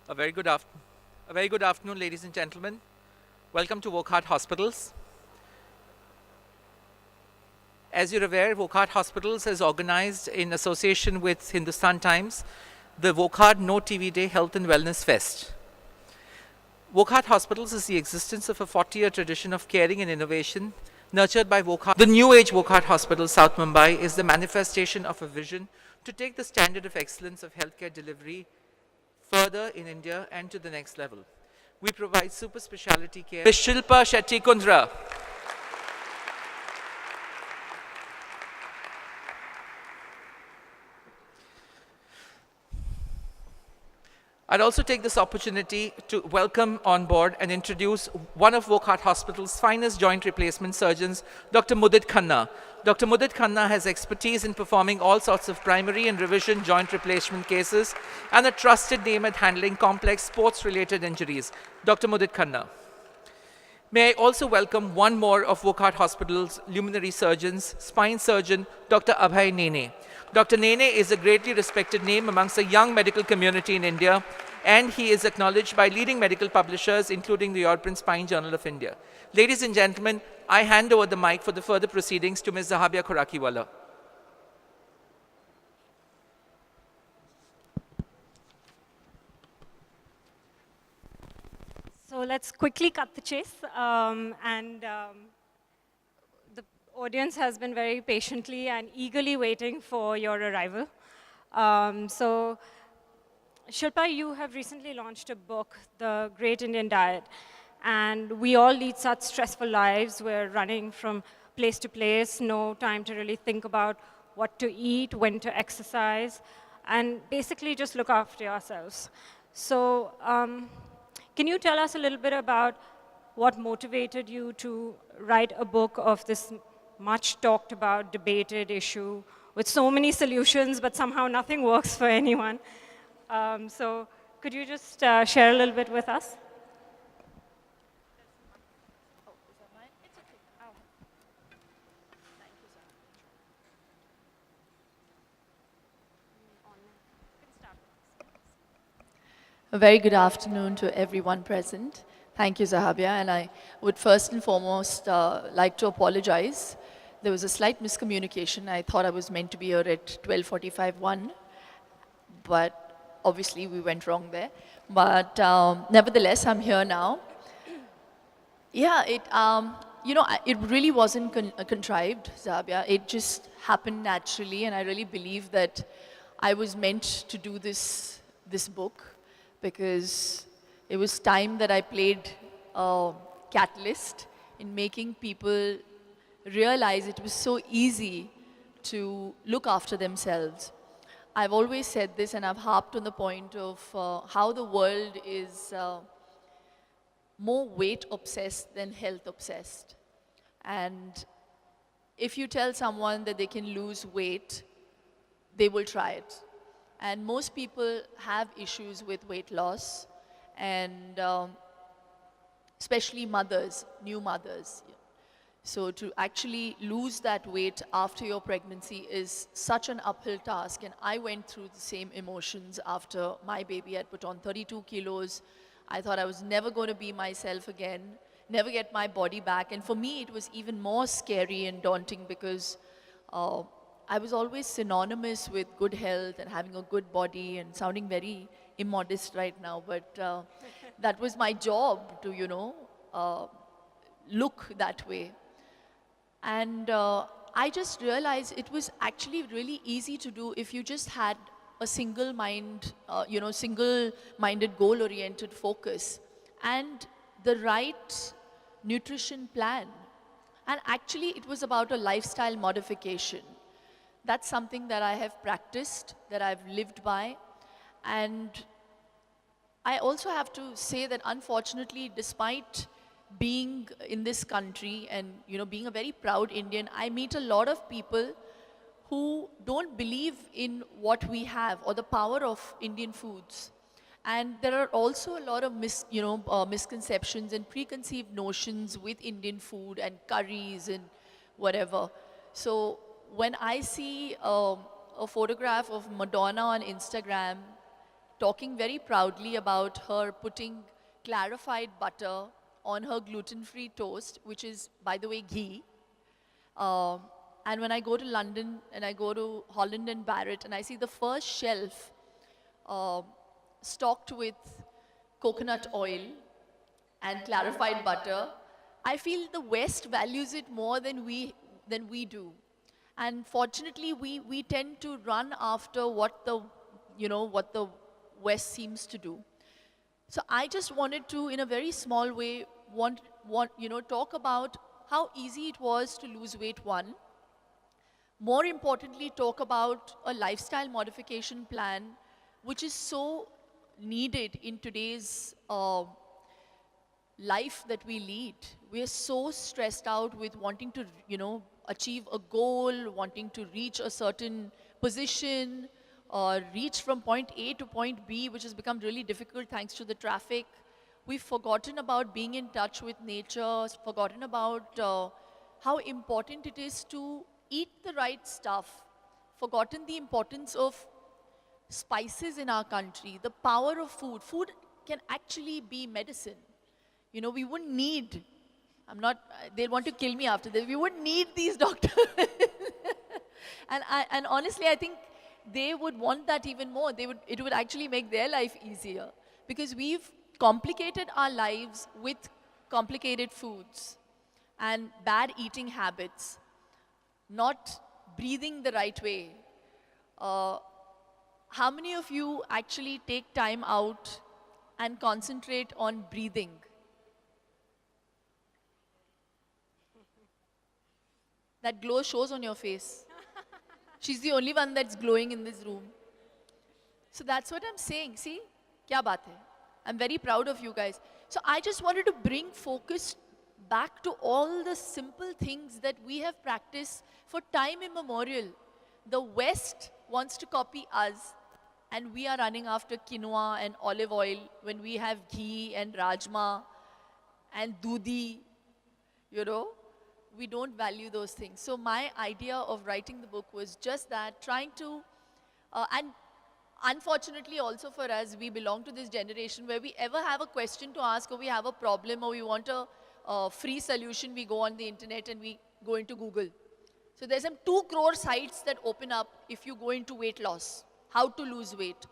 A very good, af- a very good afternoon, ladies and gentlemen. Welcome to Wockhardt Hospitals. As you're aware, Wockhardt Hospitals has organized, in association with Hindustan Times, the Wockhardt No TV Day Health and Wellness Fest. Wockhardt Hospitals is the existence of a 40-year tradition of caring and innovation nurtured by Wockhardt. The New Age Wockhardt Hospital, South Mumbai, is the manifestation of a vision to take the standard of excellence of healthcare delivery further in India and to the next level. We provide super specialty care. Ms. Shilpa Shetty Kundra. I'd also take this opportunity to welcome on board and introduce one of Wockhardt Hospital's finest joint replacement surgeons, Dr. Mudit Khanna. Dr. Mudit Khanna has expertise in performing all sorts of primary and revision joint replacement cases and a trusted name at handling complex sports-related injuries. Dr. Mudit Khanna. May I also welcome one more of Wockhardt Hospital's luminary surgeons, spine surgeon, Dr. Abhay Nene. Dr. Nene is a greatly respected name amongst the young medical community in India, and he is acknowledged by leading medical publishers, including the European Spine Journal of India. Ladies and gentlemen, I hand over the mic for the further proceedings to Ms. Zahabia Khurakiwala. So let's quickly cut the chase. The audience has been very patiently and eagerly waiting for your arrival. Shilpa, you have recently launched a book, The Great Indian Diet. And we all lead such stressful lives. We're running from place to place, no time to really think about what to eat, when to exercise, and basically just look after yourselves. So can you tell us a little bit about what motivated you to write a book of this much talked about, debated issue with so many solutions, but somehow nothing works for anyone? So could you just share a little bit with us? A very good afternoon to everyone present. Thank you, Zahabia. And I would first and foremost like to apologize. There was a slight miscommunication. I thought I was meant to be here at 12:45:1, but obviously we went wrong there. But nevertheless, I'm here now. Yeah, it really wasn't contrived, Zahabia. It just happened naturally, and I really believe that I was meant to do this book, because it was time that I played a catalyst in making people realize it was so easy to look after themselves. I've always said this, and I've harped on the point of how the world is more weight obsessed than health obsessed. And if you tell someone that they can lose weight, they will try it. And most people have issues with weight loss, and especially mothers, new mothers. So to actually lose that weight after your pregnancy is such an uphill task. And I went through the same emotions after my baby had put on 32 kilos. I thought I was never going to be myself again, never get my body back. And for me, it was even more scary and daunting, because I was always synonymous with good health and having a good body, and sounding very immodest right now, but that was my job to, look that way. And I just realized it was actually really easy to do if you just had a single-minded, goal-oriented focus and the right nutrition plan. And actually, it was about a lifestyle modification. That's something that I have practiced, that I've lived by. And I also have to say that, unfortunately, despite being in this country and being a very proud Indian, I meet a lot of people who don't believe in what we have or the power of Indian foods. And there are also a lot of misconceptions and preconceived notions with Indian food and curries and whatever. So when I see a photograph of Madonna on Instagram talking very proudly about her putting clarified butter on her gluten-free toast, which is, by the way, ghee. And when I go to London and I go to Holland and Barrett and I see the first shelf stocked with coconut oil and clarified butter, I feel the West values it more than we do. And fortunately, we tend to run after what the West seems to do. So I just wanted to, in a very small way, talk about how easy it was to lose weight, one. More importantly, talk about a lifestyle modification plan, which is so needed in today's life that we lead. We are so stressed out with wanting to, achieve a goal, wanting to reach a certain position, or reach from point A to point B, which has become really difficult thanks to the traffic. We've forgotten about being in touch with nature, forgotten about how important it is to eat the right stuff, forgotten the importance of spices in our country, the power of food. Food can actually be medicine. We wouldn't need, they'll want to kill me after this, we wouldn't need these doctors. And honestly, I think they would want that even more. It would actually make their life easier because we've complicated our lives with complicated foods and bad eating habits, not breathing the right way. How many of you actually take time out and concentrate on breathing? That glow shows on your face. She's the only one that's glowing in this room. So that's what I'm saying. See? Kya baat hai? I'm very proud of you guys. So I just wanted to bring focus back to all the simple things that we have practiced for time immemorial. The West wants to copy us, and we are running after quinoa and olive oil when we have ghee and rajma and dudi, we don't value those things. So my idea of writing the book was just that, trying to, and unfortunately also for us, we belong to this generation where we ever have a question to ask, or we have a problem, or we want a free solution, we go on the internet and we go into Google. So there's some 2 crore sites that open up if you go into weight loss, how to lose weight.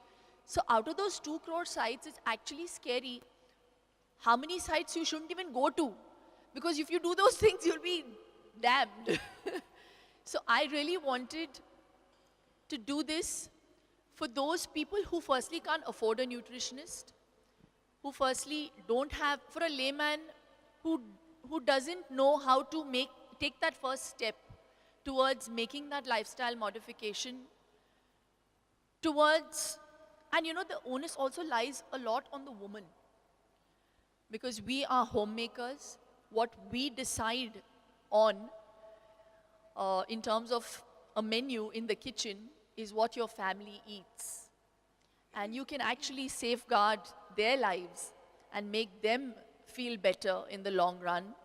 So out of those 2 crore sites, it's actually scary how many sites you shouldn't even go to. Because if you do those things, you'll be damned. So I really wanted to do this for those people who firstly can't afford a nutritionist, who firstly don't have, for a layman who doesn't know how to take that first step towards making that lifestyle modification, towards, and the onus also lies a lot on the woman. Because we are homemakers. What we decide on in terms of a menu in the kitchen is what your family eats. And you can actually safeguard their lives and make them feel better in the long run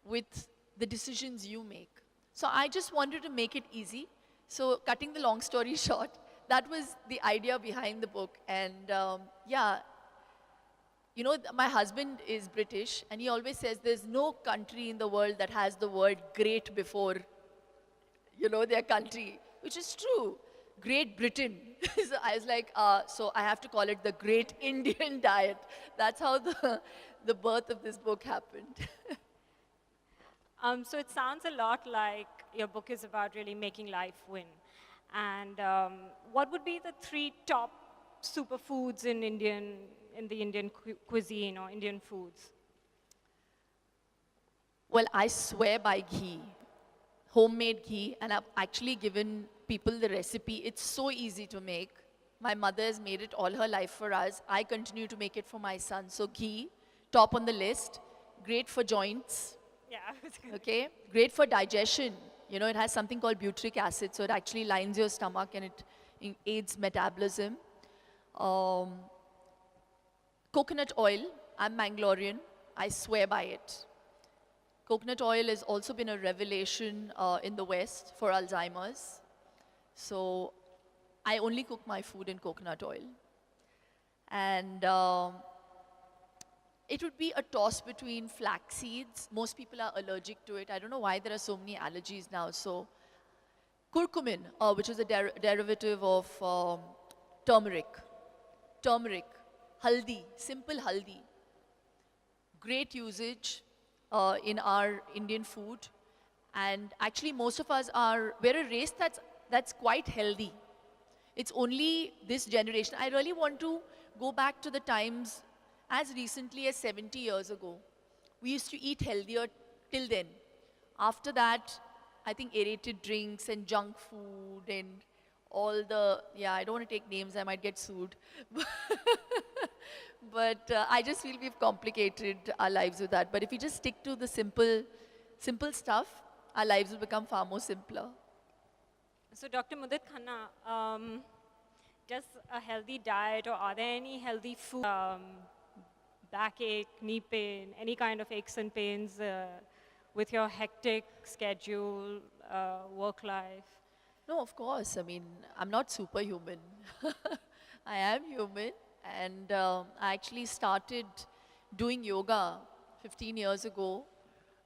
with the decisions you make. So I just wanted to make it easy. So cutting the long story short, that was the idea behind the book. And my husband is British, and he always says there's no country in the world that has the word great before, their country, which is true. Great Britain. So I was like, so I have to call it the Great Indian Diet. That's how the birth of this book happened. So it sounds a lot like your book is about really making life win. And what would be the 3 top superfoods in the Indian cuisine or Indian foods? Well, I swear by ghee, homemade ghee, and I've actually given people the recipe. It's so easy to make. My mother has made it all her life for us. I continue to make it for my son. So ghee, top on the list, great for joints. Yeah. Okay, great for digestion. It has something called butyric acid, so it actually lines your stomach and it aids metabolism. Coconut oil, I'm Mangalorean, I swear by it. Coconut oil has also been a revelation in the West for Alzheimer's. So I only cook my food in coconut oil. And it would be a toss between flax seeds. Most people are allergic to it. I don't know why there are so many allergies now. So curcumin, which is a derivative of turmeric, haldi, simple haldi, great usage in our Indian food. And actually most of us we're a race that's quite healthy. It's only this generation. I really want to go back to the times as recently as 70 years ago. We used to eat healthier till then. After that, I think aerated drinks and junk food and all the, yeah, I don't want to take names, I might get sued. But I just feel we've complicated our lives with that. But if we just stick to the simple stuff, our lives will become far more simpler. So Dr. Mudit Khanna, does a healthy diet or are there any healthy food, backache, knee pain, any kind of aches and pains with your hectic schedule, work life? No, of course. I mean, I'm not superhuman. I am human. And I actually started doing yoga 15 years ago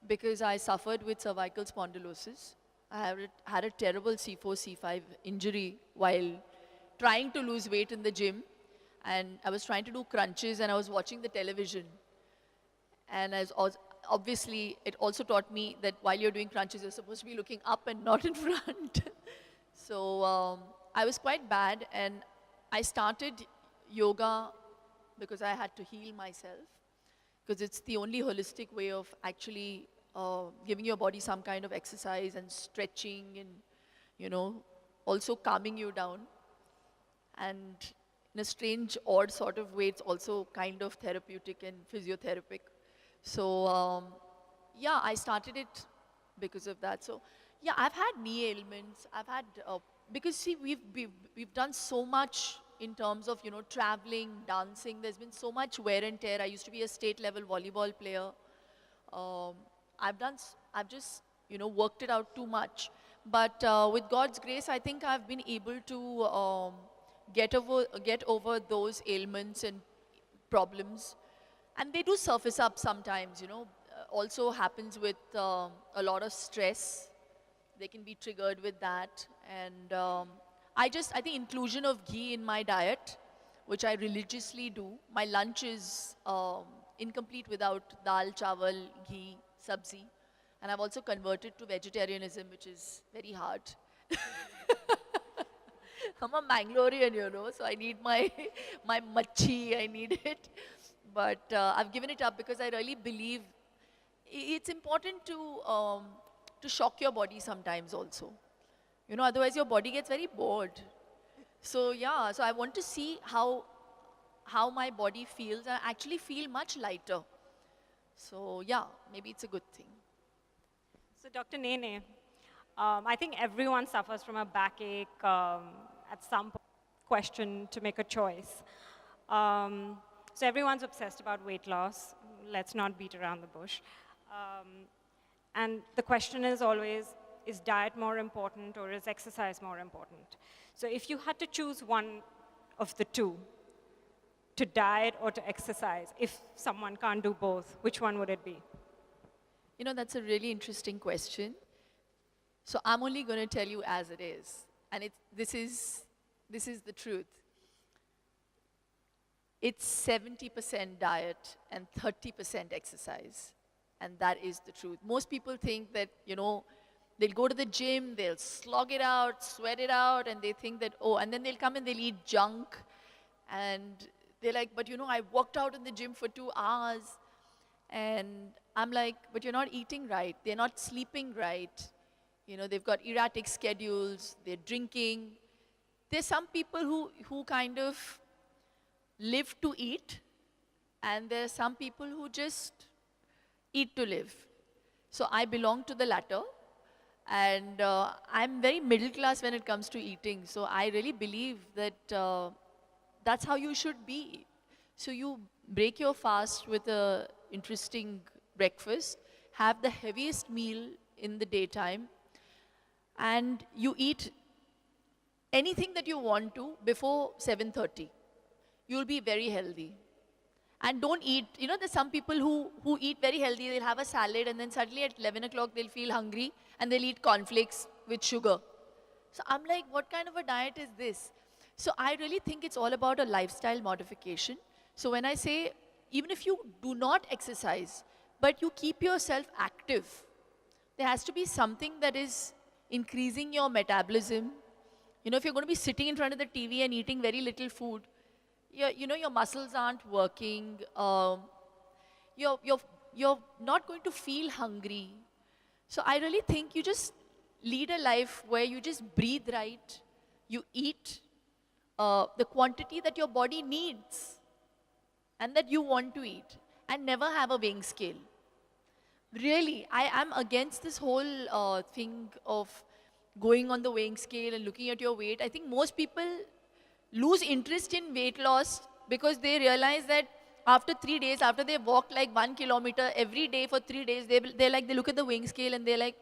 because I suffered with cervical spondylosis. I had a terrible C4, C5 injury while trying to lose weight in the gym. And I was trying to do crunches and I was watching the television. And obviously, it also taught me that while you're doing crunches, you're supposed to be looking up and not in front. So I was quite bad, and I started yoga because I had to heal myself, because it's the only holistic way of actually giving your body some kind of exercise and stretching and, you know, also calming you down. And in a strange, odd sort of way, it's also kind of therapeutic and physiotherapic. So yeah, I started it because of that. So yeah, I've had knee ailments. I've had because see, we've done so much in terms of, you know, traveling, dancing. There's been so much wear and tear. I used to be a state level volleyball player. I've just, you know, worked it out too much. But with God's grace, I think I've been able to get over those ailments and problems. And they do surface up sometimes, you know. Also happens with a lot of stress. They can be triggered with that. And I think inclusion of ghee in my diet, which I religiously do. My lunch is incomplete without dal, chawal, ghee, sabzi. And I've also converted to vegetarianism, which is very hard. I'm a Mangalorean, you know, so I need my machi, I need it. But I've given it up because I really believe it's important to shock your body sometimes also. You know, otherwise your body gets very bored. So yeah, so I want to see how my body feels, and I actually feel much lighter. So yeah, maybe it's a good thing. So Dr. Nene, I think everyone suffers from a backache at some question to make a choice. So everyone's obsessed about weight loss. Let's not beat around the bush. And the question is always, is diet more important or is exercise more important? So if you had to choose one of the two, to diet or to exercise, if someone can't do both, which one would it be? You know, that's a really interesting question. So I'm only going to tell you as it is. And this is the truth. It's 70% diet and 30% exercise. And that is the truth. Most people think that, you know, they'll go to the gym, they'll slog it out, sweat it out, and they think that, oh, and then they'll come and they'll eat junk. And they're like, but you know, I worked out in the gym for 2 hours. And I'm like, but you're not eating right. They're not sleeping right. You know, they've got erratic schedules, they're drinking. There's some people who kind of live to eat, and there are some people who just eat to live. So I belong to the latter, and I'm very middle class when it comes to eating. So I really believe that that's how you should be. So you break your fast with a interesting breakfast, have the heaviest meal in the daytime, and you eat anything that you want to before 7:30. you'll be very healthy. And don't eat, you know, there's some people who eat very healthy, they'll have a salad and then suddenly at 11 o'clock they'll feel hungry and they'll eat cornflakes with sugar. So I'm like, what kind of a diet is this? So I really think it's all about a lifestyle modification. So when I say, even if you do not exercise, but you keep yourself active, there has to be something that is increasing your metabolism. You know, if you're going to be sitting in front of the TV and eating very little food, your muscles aren't working. You're not going to feel hungry. So I really think you just lead a life where you just breathe right, you eat the quantity that your body needs and that you want to eat, and never have a weighing scale. Really, I am against this whole thing of going on the weighing scale and looking at your weight. I think most people lose interest in weight loss because they realize that after 3 days, after they walk like 1 kilometer every day for 3 days, they look at the weighing scale and they're like,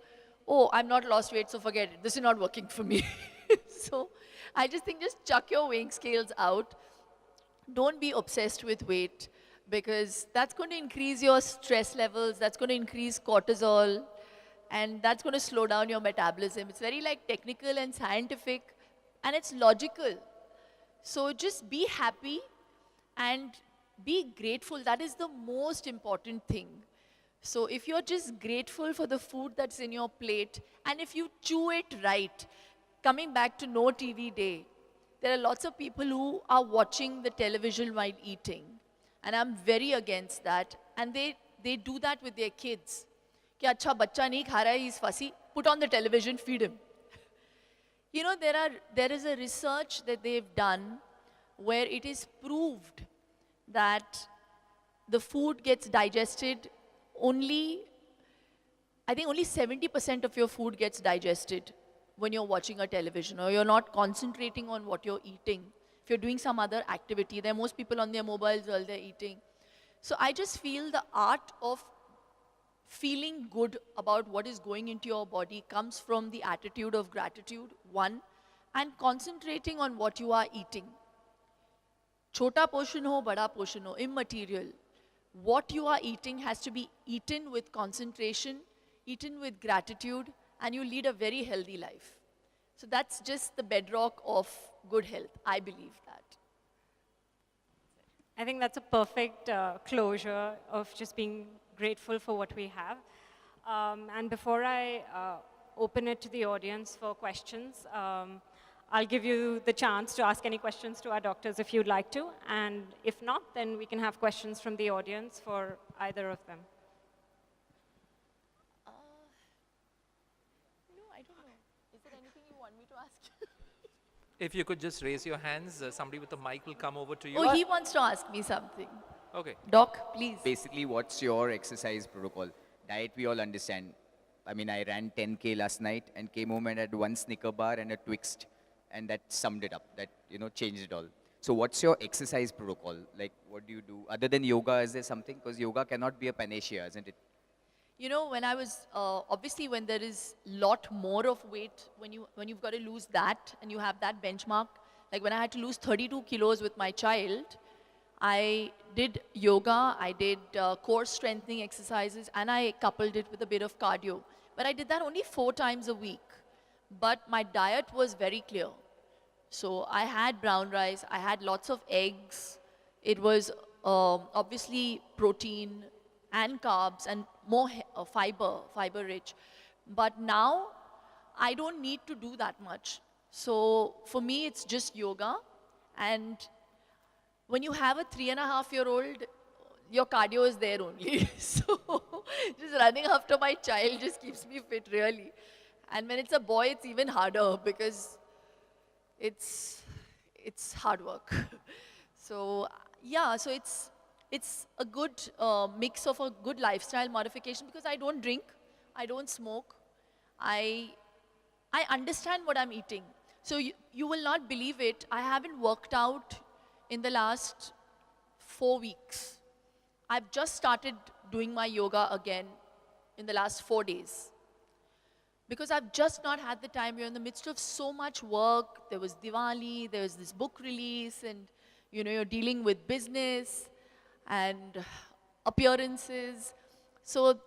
oh, I'm not lost weight, so forget it. This is not working for me. So I just think just chuck your weighing scales out. Don't be obsessed with weight, because that's going to increase your stress levels, that's going to increase cortisol, and that's going to slow down your metabolism. It's very like technical and scientific, and it's logical. So just be happy and be grateful. That is the most important thing. So if you're just grateful for the food that's in your plate, and if you chew it right, coming back to no TV day, there are lots of people who are watching the television while eating. And I'm very against that. And they do that with their kids. Ki acha bachcha nahi kha raha hai, he's fussy, put on the television, feed him. You know, there is a research that they've done where it is proved that the food gets digested only, I think only 70% of your food gets digested when you're watching a television, or you're not concentrating on what you're eating. If you're doing some other activity, there are most people on their mobiles while they're eating. So I just feel the art of feeling good about what is going into your body comes from the attitude of gratitude, one, and concentrating on what you are eating. Chota portion ho, bada portion ho, immaterial. What you are eating has to be eaten with concentration, eaten with gratitude, and you lead a very healthy life. So that's just the bedrock of good health. I believe that. I think that's a perfect closure of just being grateful for what we have. And before I open it to the audience for questions, I'll give you the chance to ask any questions to our doctors if you'd like to. And if not, then we can have questions from the audience for either of them. No, I don't know. Is there anything you want me to ask? If you could just raise your hands, somebody with a mic will come over to you. Oh, he wants to ask me something. Okay. Doc, please. Basically, what's your exercise protocol? Diet, we all understand. I mean, I ran 10K last night and came home and had one Snicker bar and a Twixt, and that summed it up. That, changed it all. So what's your exercise protocol? Like, what do you do? Other than yoga, is there something? Because yoga cannot be a panacea, isn't it? You know, when I was, obviously when there is lot more of weight, when you've got to lose that and you have that benchmark, like when I had to lose 32 kilos with my child, I did yoga, I did core strengthening exercises, and I coupled it with a bit of cardio. But I did that only 4 times a week. But my diet was very clear. So I had brown rice, I had lots of eggs. It was obviously protein and carbs and more fiber rich. But now I don't need to do that much. So for me, it's just yoga. And when you have a 3.5-year-old, your cardio is there only. So just running after my child just keeps me fit, really. And when it's a boy, it's even harder because it's hard work. So yeah, so it's a good mix of a good lifestyle modification, because I don't drink, I don't smoke, I understand what I'm eating. So you will not believe it, I haven't worked out in the last 4 weeks. I've just started doing my yoga again in the last 4 days. Because I've just not had the time. We're in the midst of so much work. There was Diwali, there was this book release, and You know, you're dealing with business and appearances. So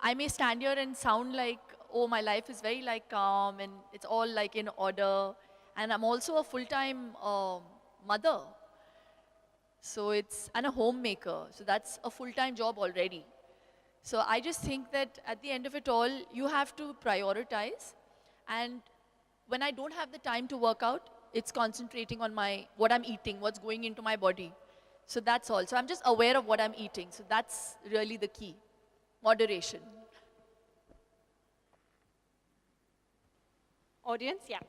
I may stand here and sound like, oh, my life is very like calm and it's all like in order. And I'm also a full-time mother. So and a homemaker. So that's a full-time job already. So I just think that at the end of it all, you have to prioritize. And when I don't have the time to work out, it's concentrating on what I'm eating, what's going into my body. So that's all. So I'm just aware of what I'm eating. So that's really the key. Moderation. Audience, yeah.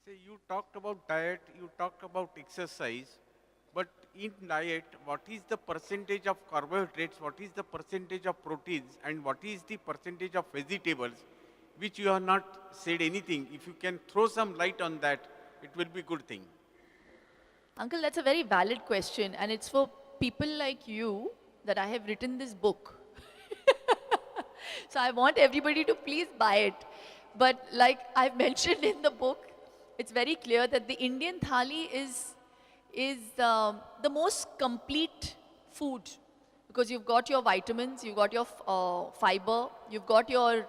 Say, you talked about diet, you talked about exercise, but in diet, what is the percentage of carbohydrates, what is the percentage of proteins, and what is the percentage of vegetables, which you have not said anything. If you can throw some light on that, it will be a good thing. Uncle, that's a very valid question, and it's for people like you that I have written this book. So I want everybody to please buy it. But like I've mentioned in the book, it's very clear that the Indian thali is the most complete food, because you've got your vitamins, you've got your fiber, you've got your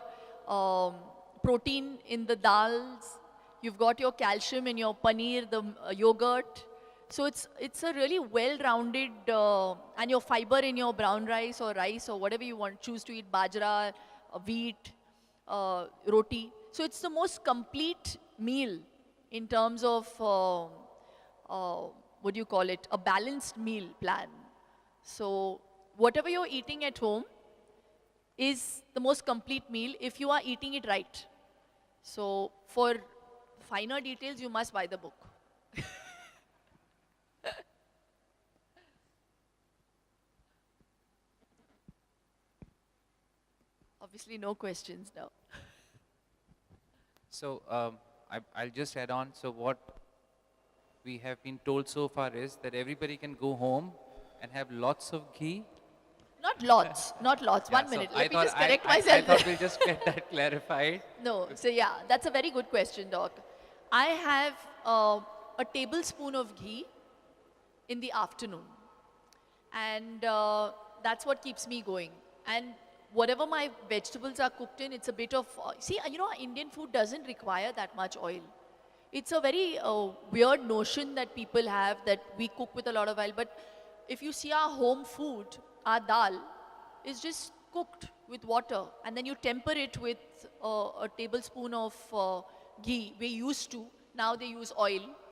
protein in the dals, you've got your calcium in your paneer, the yogurt. So it's a really well-rounded, and your fiber in your brown rice or whatever you want, choose to eat, bajra, wheat, roti. So it's the most complete meal in terms of, what do you call it, a balanced meal plan. So whatever you're eating at home is the most complete meal if you are eating it right. So for finer details, you must buy the book. Obviously, no questions now. So I'll just add on. So what we have been told so far is that everybody can go home and have lots of ghee. Not lots, not lots. Yeah, One minute. so Let me just correct I myself. thought we'll just get that clarified. No, so yeah, that's a very good question, Doc. I have a tablespoon of ghee in the afternoon. And that's what keeps me going. And whatever my vegetables are cooked in, it's a bit of, see, you know, Indian food doesn't require that much oil. It's a very weird notion that people have that we cook with a lot of oil. But if you see our home food, our dal is just cooked with water. And then you temper it with a tablespoon of ghee. We used to, now they use oil.